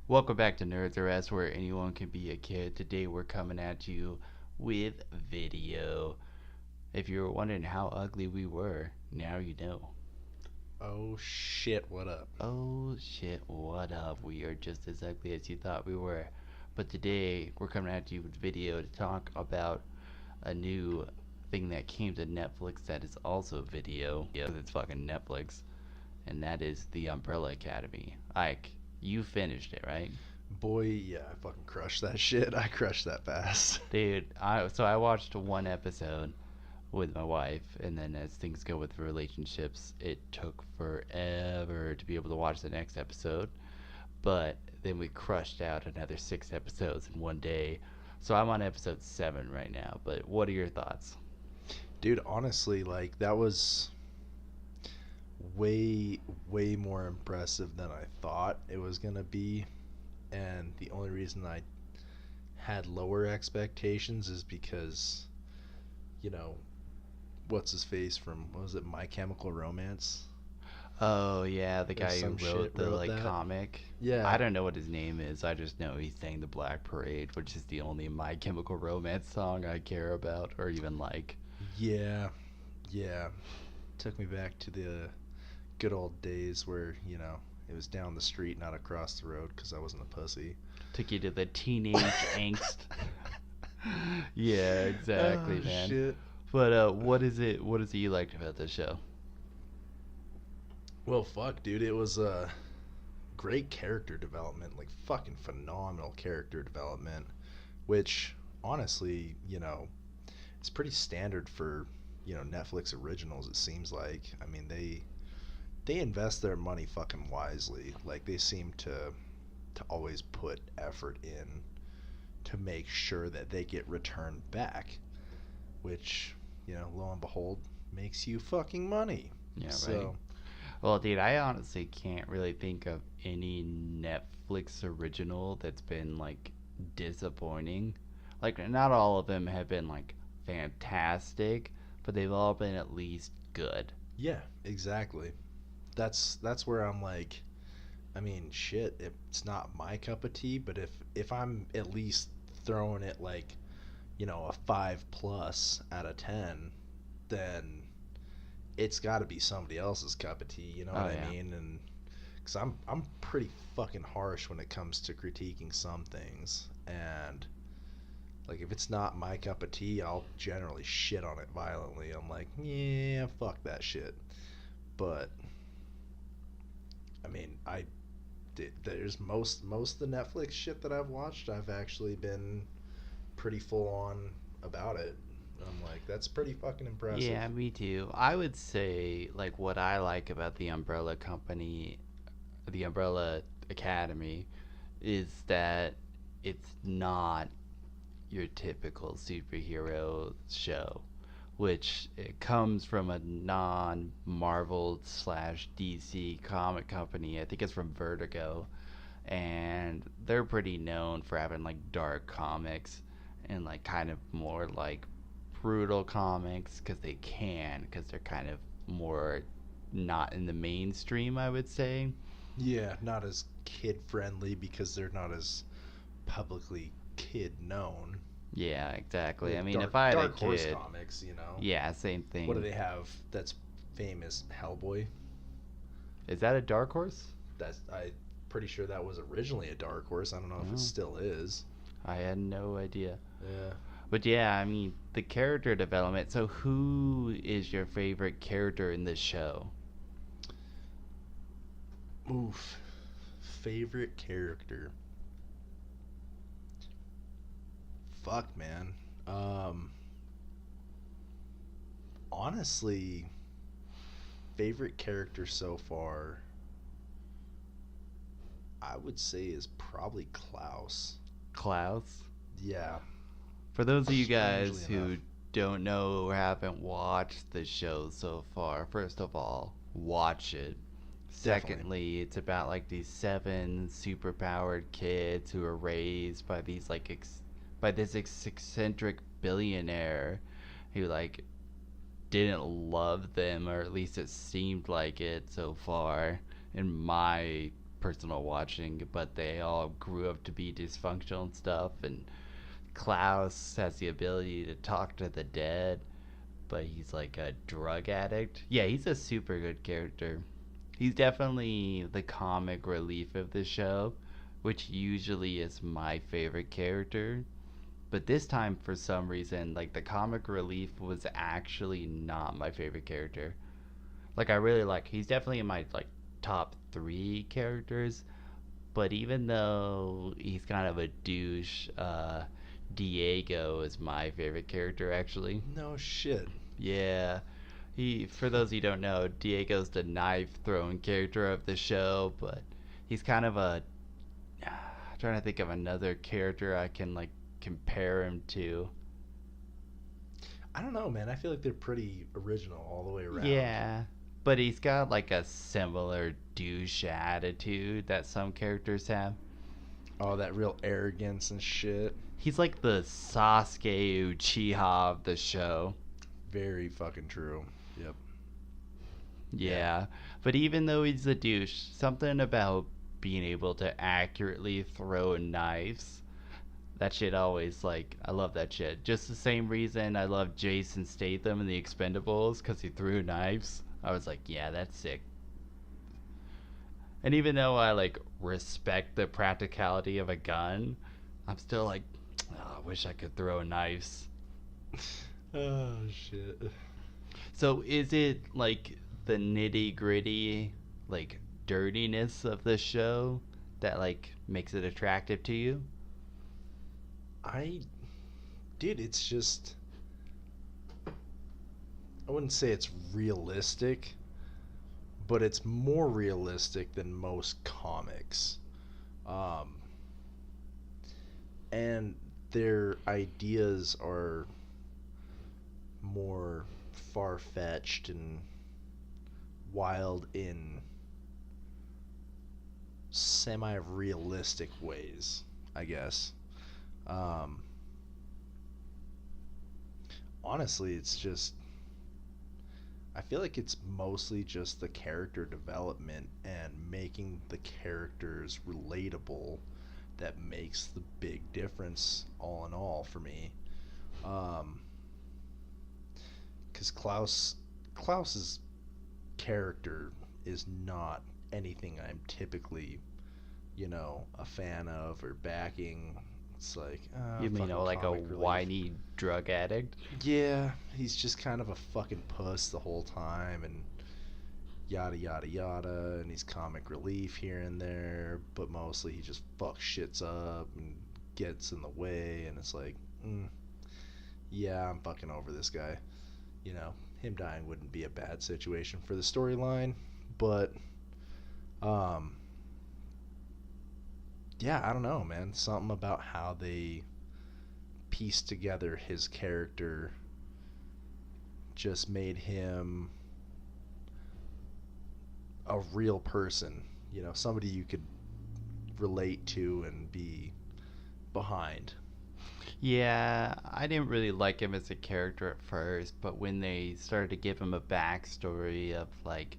Welcome back to Nerds R Us, where anyone can be a kid. Today we're coming at you with video. If you were wondering how ugly we were, now you know. Oh shit, what up? Oh shit, what up? We are just as ugly as you thought we were. But today we're coming at you with video to talk about a new thing that came to Netflix that is also video. Yeah, it's fucking Netflix. And that is The Umbrella Academy. Ike, you finished it, right? Boy, yeah, I fucking crushed that shit. I crushed that fast. Dude, I watched one episode with my wife, and then as things go with relationships, it took forever to be able to watch the next episode. But then we crushed out another 6 episodes in one day. So I'm on episode 7 right now. But what are your thoughts? Dude, honestly, like that was way more impressive than I thought it was going to be. And the only reason I had lower expectations is because, you know, what's his face from what was it, My Chemical Romance? Oh yeah, the Or guy who some shit wrote the wrote like that. comic. I Yeah. don't know what his name is. I just know he sang the Black Parade, which is the only My Chemical Romance song I care about or even like. Yeah. Yeah. Took me back to the good old days where, it was down the street, not across the road because I wasn't a pussy. Took you to the teenage angst. Yeah, Oh, exactly, man. shit. But what is it you liked about this show? Well, fuck, dude. It was great character development. Like, fucking phenomenal character development. Which, honestly, it's pretty standard for, Netflix originals, it seems like. I mean, they invest their money fucking wisely. Like, they seem to always put effort in to make sure that they get returned back, which, lo and behold, makes you fucking money. Yeah, right. So, Well, dude, I honestly can't really think of any Netflix original that's been like disappointing. Like, not all of them have been like fantastic, but they've all been at least good. yeah, exactly. That's where I'm like, I mean, shit, it's not my cup of tea, but if I'm at least throwing it like, a 5 plus out of 10, then it's got to be somebody else's cup of tea, you know what Oh I yeah. mean? And cuz I'm pretty fucking harsh when it comes to critiquing some things, and like if it's not my cup of tea, I'll generally shit on it violently. I'm like, "Yeah, fuck that shit." But I mean, there's most of the Netflix shit that I've watched, I've actually been pretty full on about it. I'm like, that's pretty fucking impressive. Yeah, me too. I would say like what I like about the Umbrella Company, the Umbrella Academy, is that it's not your typical superhero show, which it comes from a non-Marvel slash DC comic company. I think it's from Vertigo, and they're pretty known for having like dark comics and like kind of more like brutal comics because they're kind of more not in the mainstream, I would say. Yeah, not as kid friendly because they're not as publicly kid known. Yeah, exactly. I Like mean, if Dark I had a Dark Horse kid, comics. yeah, same What do thing. they have that's famous? Hellboy. Is that a dark horse? That's I pretty sure that was originally a Dark Horse. I don't know if it Oh, still is. I had no idea. Yeah. But yeah, I mean, the character development. So, who is your favorite character in this show? Oof. Favorite character. Fuck, man. Um, Honestly, favorite character so far, I would say is probably Klaus. Klaus? Yeah, For those of you strangely guys enough. who don't know or haven't watched the show so far, first of all, watch it. Definitely. Secondly, it's about like these seven superpowered kids who are raised by these like by this eccentric billionaire who like didn't love them, or at least it seemed like it so far, in my personal watching, but they all grew up to be dysfunctional and stuff. And Klaus has the ability to talk to the dead, but he's like a drug addict. Yeah, he's a super good character. He's definitely the comic relief of the show, which usually is my favorite character. But this time, for some reason, like the comic relief was actually not my favorite character. Like I really like, he's definitely in my like top three characters. But even though he's kind of a douche, Diego is my favorite character actually. No shit. Yeah, he. For those who don't know, Diego's the knife throwing character of the show, but he's kind of a. Trying to think of another character I can like compare him to. I don't know, man. I feel like they're pretty original all the way around. Yeah, but he's got like a similar douche attitude that some characters have. Oh, that real arrogance and shit. He's like the Sasuke Uchiha of the show. Very fucking true. Yep. Yeah, but even though he's a douche, something about being able to accurately throw knives, that shit always, like, I love that shit. Just the same reason I love Jason Statham in The Expendables, because he threw knives. I was like, yeah, that's sick. And even though I, like, respect the practicality of a gun, I'm still like, oh, I wish I could throw knives. Oh, shit. So is it, like, the nitty-gritty, like, dirtiness of the show that, like, makes it attractive to you? Dude, it's just, I wouldn't say it's realistic, but it's more realistic than most comics. And their ideas are more far-fetched and wild in semi-realistic ways, I guess. Honestly, it's just, I feel like it's mostly just the character development and making the characters relatable that makes the big difference all in all for me. Because Klaus's character is not anything I'm typically, a fan of or backing. It's like, You mean, fucking like a comic relief. whiny drug addict? Yeah, he's just kind of a fucking puss the whole time and yada yada yada, and he's comic relief here and there, but mostly he just fucks shits up and gets in the way, and it's like, yeah, I'm fucking over this guy. Him dying wouldn't be a bad situation for the storyline, but yeah, I don't know, man. Something about how they pieced together his character just made him a real person, somebody you could relate to and be behind. Yeah, I didn't really like him as a character at first, but when they started to give him a backstory of like,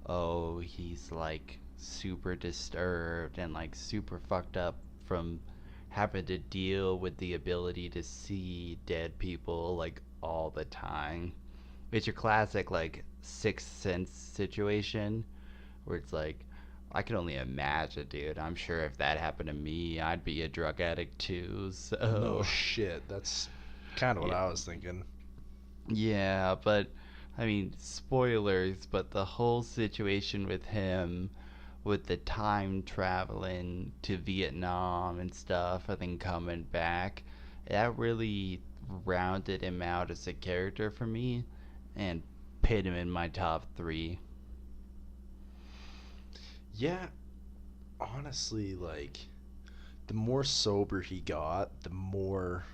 oh, he's like super disturbed and like super fucked up from having to deal with the ability to see dead people like all the time. It's your classic like Sixth Sense situation where it's like, I can only imagine, dude. I'm sure if that happened to me, I'd be a drug addict too. So No shit. That's kind of what I was thinking. yeah, but I mean, spoilers, but the whole situation with him with the time traveling to Vietnam and stuff and then coming back, that really rounded him out as a character for me and put him in my top three. Yeah, honestly, like, the more sober he got, the more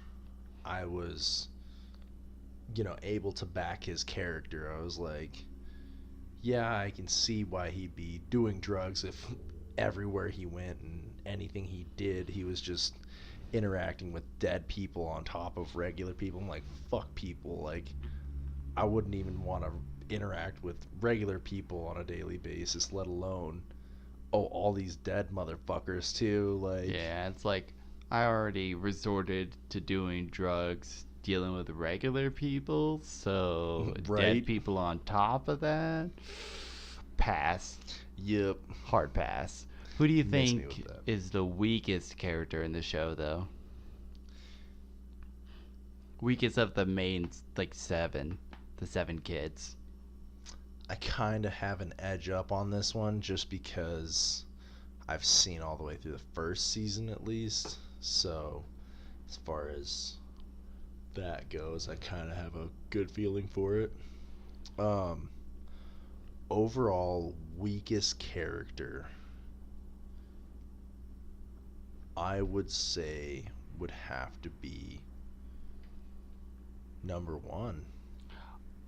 I was, able to back his character. I was like, yeah, I can see why he'd be doing drugs if everywhere he went and anything he did, he was just interacting with dead people on top of regular people. I'm like, fuck people. Like, I wouldn't even want to interact with regular people on a daily basis, let alone Oh, all these dead motherfuckers too. Like, Yeah, it's like I already resorted to doing drugs dealing with regular people, so dead right? people on top of that. Pass. Yep. Hard pass. Who do you Miss me with think that. is the weakest character in the show, though? Weakest of the main, like, seven. The seven kids. I kind of have an edge up on this one just because I've seen all the way through the first season at least. So, as far as that goes, I kind of have a good feeling for it. Um, Overall, weakest character, I would say, would have to be number one.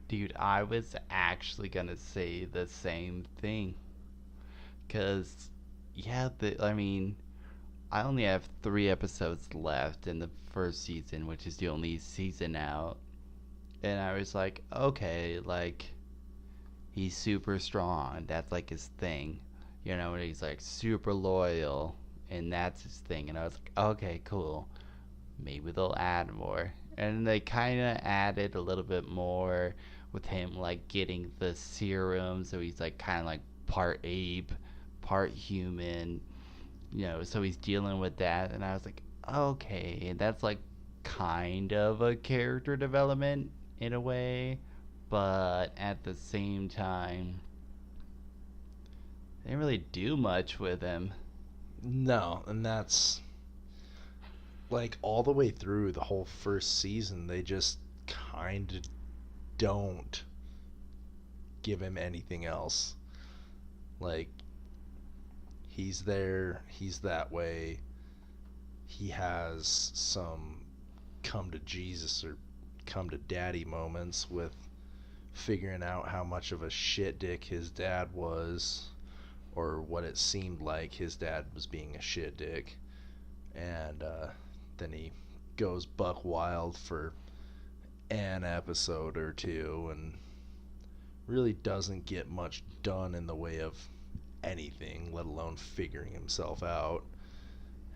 Dude, I was actually gonna say the same thing. Because, yeah, I mean, I only have 3 episodes left in the first season, which is the only season out. And I was like, okay, like, he's super strong. That's like his thing. And he's like super loyal. And that's his thing. And I was like, okay, cool. Maybe they'll add more. And they kind of added a little bit more with him, like, getting the serum. So he's, like, kind of like part ape, part human. So he's dealing with that. And I was like, okay, that's, like, kind of a character development in a way. But at the same time, they didn't really do much with him. No, and that's like all the way through the whole first season, they just kind of don't give him anything else. Like, he's there, he's that way. He has some come to Jesus or come to daddy moments with figuring out how much of a shit dick his dad was, or what it seemed like his dad was being a shit dick. And then he goes buck wild for an episode or two and really doesn't get much done in the way of anything, let alone figuring himself out.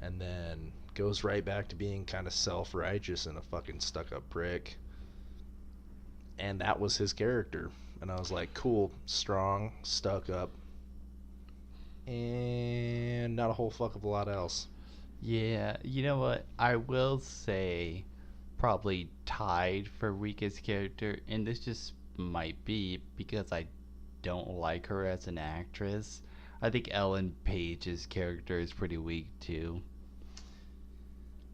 And then goes right back to being kind of self-righteous and a fucking stuck-up prick. And that was his character. And I was like, cool, strong, stuck up, and not a whole fuck of a lot else. Yeah, you know what? I will say probably tied for weakest character, and this just might be because I don't like her as an actress. I think Ellen Page's character is pretty weak too.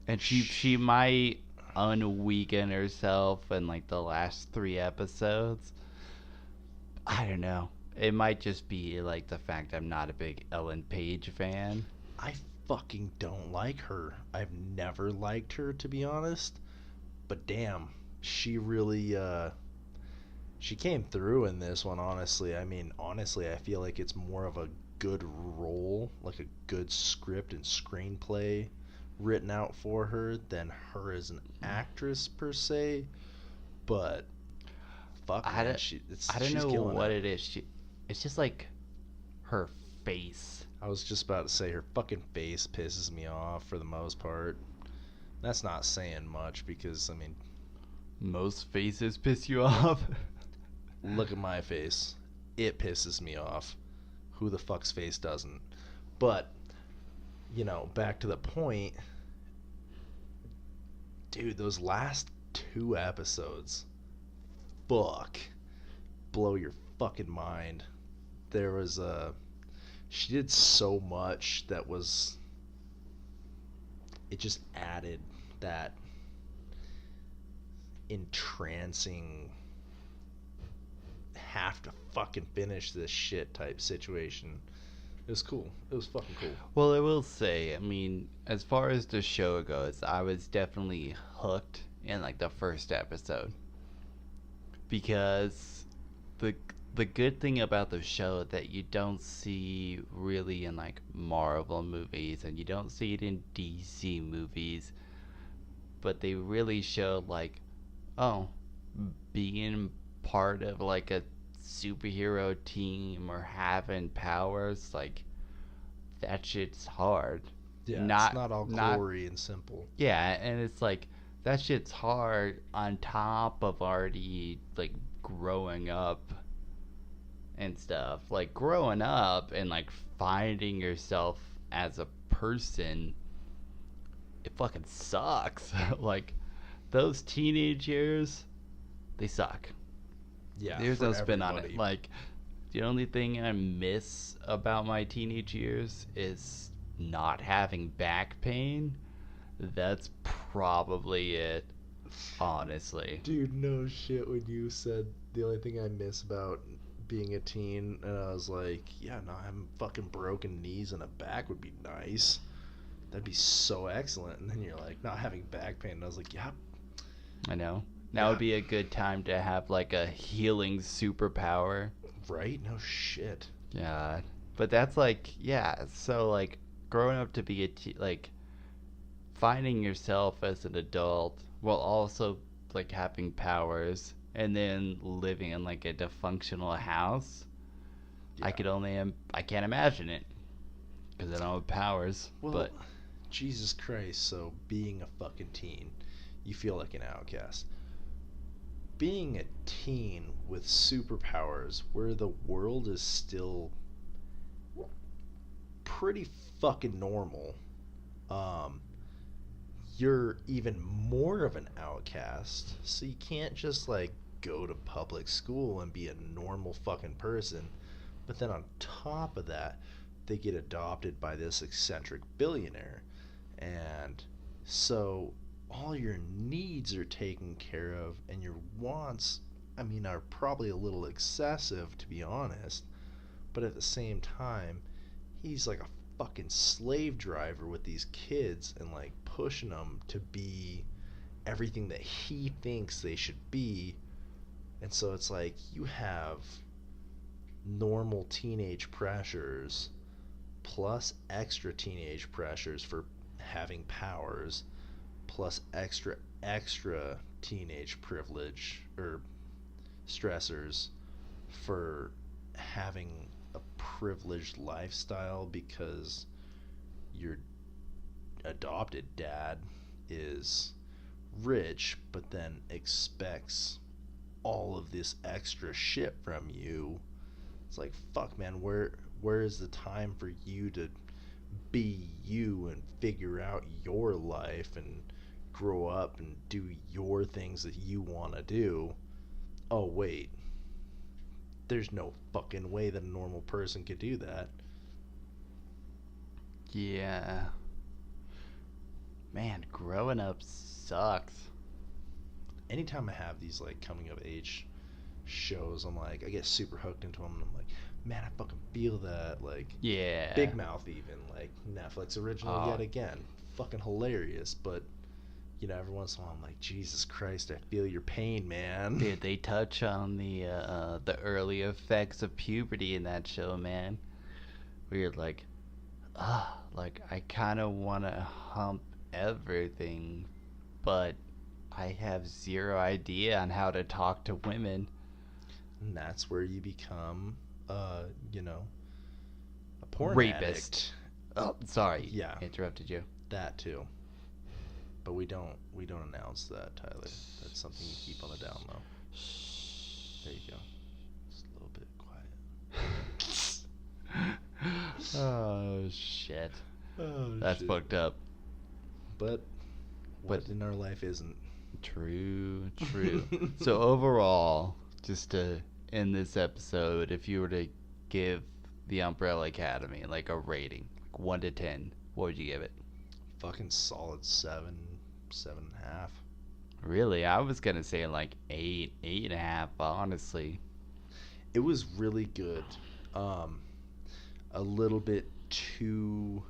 And she might unweaken herself in like the last 3 episodes. I don't know. It might just be like the fact I'm not a big Ellen Page fan. I fucking don't like her. I've never liked her, to be honest. But damn, she really she came through in this one, honestly. I mean, honestly, I feel like it's more of a good role, like a good script and screenplay written out for her than her as an actress per se. But fuck, I man, don't, I don't she's know killing what it. it is. It's just like her face. I was just about to say her fucking face pisses me off for the most part. That's not saying much because, I mean, Most faces piss you off. look at my face. It pisses me off. Who the fuck's face doesn't? But, back to the point. Dude, those last 2 episodes, fuck, blow your fucking mind. There was she did so much that was, it just added that entrancing, have to fucking finish this shit type situation. It was cool. It was fucking cool. Well, I will say, I mean, as far as the show goes, I was definitely hooked in like the first episode because the good thing about the show that you don't see really in like Marvel movies and you don't see it in DC movies, but they really showed like, oh, being part of like a superhero team or having powers, like, that shit's hard. Yeah, it's Not not all not glory and simple. Yeah, and it's like that shit's hard on top of already like growing up and stuff. Like growing up and like finding yourself as a person, it fucking sucks. Like those teenage years, they suck. Yeah, There's for no spin on it. everybody. Like the only thing I miss about my teenage years is not having back pain. That's probably it, honestly. Dude, no shit when you said the only thing I miss about being a teen, and I was like, yeah, no, having fucking broken knees and a back would be nice. That'd be so excellent. And then you're like, not having back pain. And I was like, yeah, I know. Now would be a good time to have like a healing superpower. right? No shit. Yeah. But that's like, yeah, so like growing up to be like finding yourself as an adult while also like having powers and then living in like a dysfunctional house. Yeah. I can't imagine it because I don't have powers. Well, but Jesus Christ, so being a fucking teen, you feel like an outcast. Being a teen with superpowers where the world is still pretty fucking normal, um, you're even more of an outcast. So you can't just like go to public school and be a normal fucking person. But then on top of that, they get adopted by this eccentric billionaire. And so all your needs are taken care of, and your wants, I mean, are probably a little excessive, to be honest. But at the same time, he's like a fucking slave driver with these kids and like pushing them to be everything that he thinks they should be. And so it's like you have normal teenage pressures plus extra teenage pressures for having powers plus extra teenage privilege or stressors for having a privileged lifestyle because your adopted dad is rich but then expects all of this extra shit from you. It's like, fuck, man, where is the time for you to be you and figure out your life and grow up and do your things that you want to do? Oh wait, there's no fucking way that a normal person could do that. yeah. Man, growing up sucks. Anytime I have these like coming of age shows, I'm like, I get super hooked into them and I'm like, man, I fucking feel that. Like Yeah. Big Mouth, even like Netflix original yet again, fucking hilarious. But you know, every once in a while I'm like, Jesus Christ, I feel your pain, man. Dude, they touch on the early effects of puberty in that show, man. Where you're like, like I kind of want to hump everything, but I have zero idea on how to talk to women. And that's where you become, you know, a porn Rapist. addict. Oh, sorry. Yeah. Interrupted you. That too. But we don't announce that, Tyler. That's something you keep on the down low. There you go. Just a little bit quiet. Oh shit. Oh, That's shit. fucked up. But what in our life isn't. True. So overall, just to end this episode, if you were to give the Umbrella Academy like a rating, like 1 to 10, what would you give it? Fucking solid 7.5. Really? I was gonna say like 8.5, honestly. It was really good. A little bit too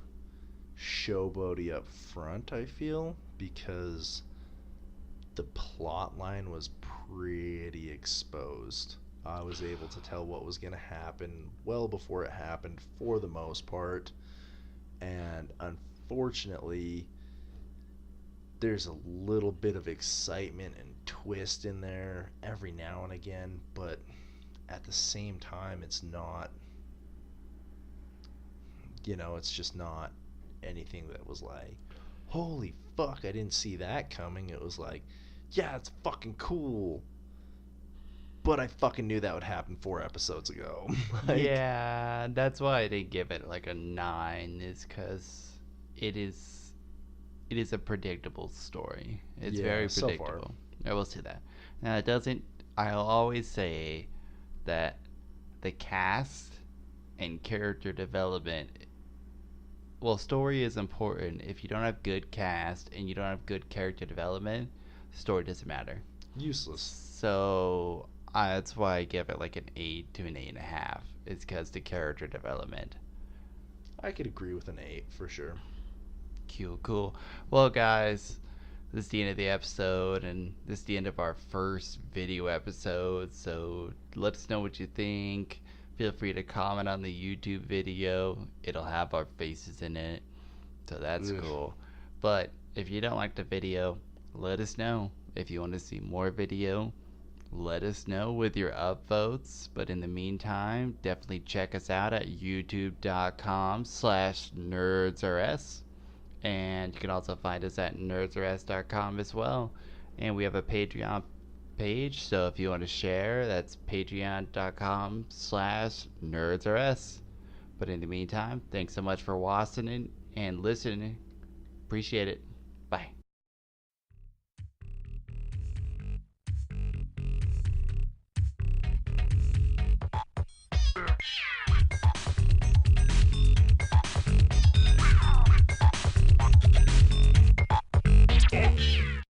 showboaty up front, I feel, because the plot line was pretty exposed. I was able to tell what was going to happen well before it happened for the most part. And unfortunately, there's a little bit of excitement and twist in there every now and again, but at the same time, it's not, it's just not anything that was like, holy fuck, I didn't see that coming. It was like, yeah, it's fucking cool, but I fucking knew that would happen 4 episodes ago. Like, Yeah, that's why I didn't give it like a 9, is because it is it is a predictable story. It's yeah, very so far. predictable. I will say that. Now it doesn't. I'll always say that the cast and character development. Well, story is important. If you don't have good cast and you don't have good character development, story doesn't matter. Useless. So that's why I give it like an 8 to an 8.5. It's because the character development. I could agree with an 8 for sure. Cool, cool. Well, guys, this is the end of the episode, and this is the end of our first video episode. So let us know what you think. Feel free to comment on the YouTube video. It'll have our faces in it, so that's Ugh. cool. But if you don't like the video, let us know. If you want to see more video, let us know with your upvotes. But in the meantime, definitely check us out at youtube.com/nerdsrs. And you can also find us at nerdsrs.com as well. And we have a Patreon page, so if you want to share, that's patreon.com/nerdsrs. But in the meantime, thanks so much for watching and listening. Appreciate it. Bye.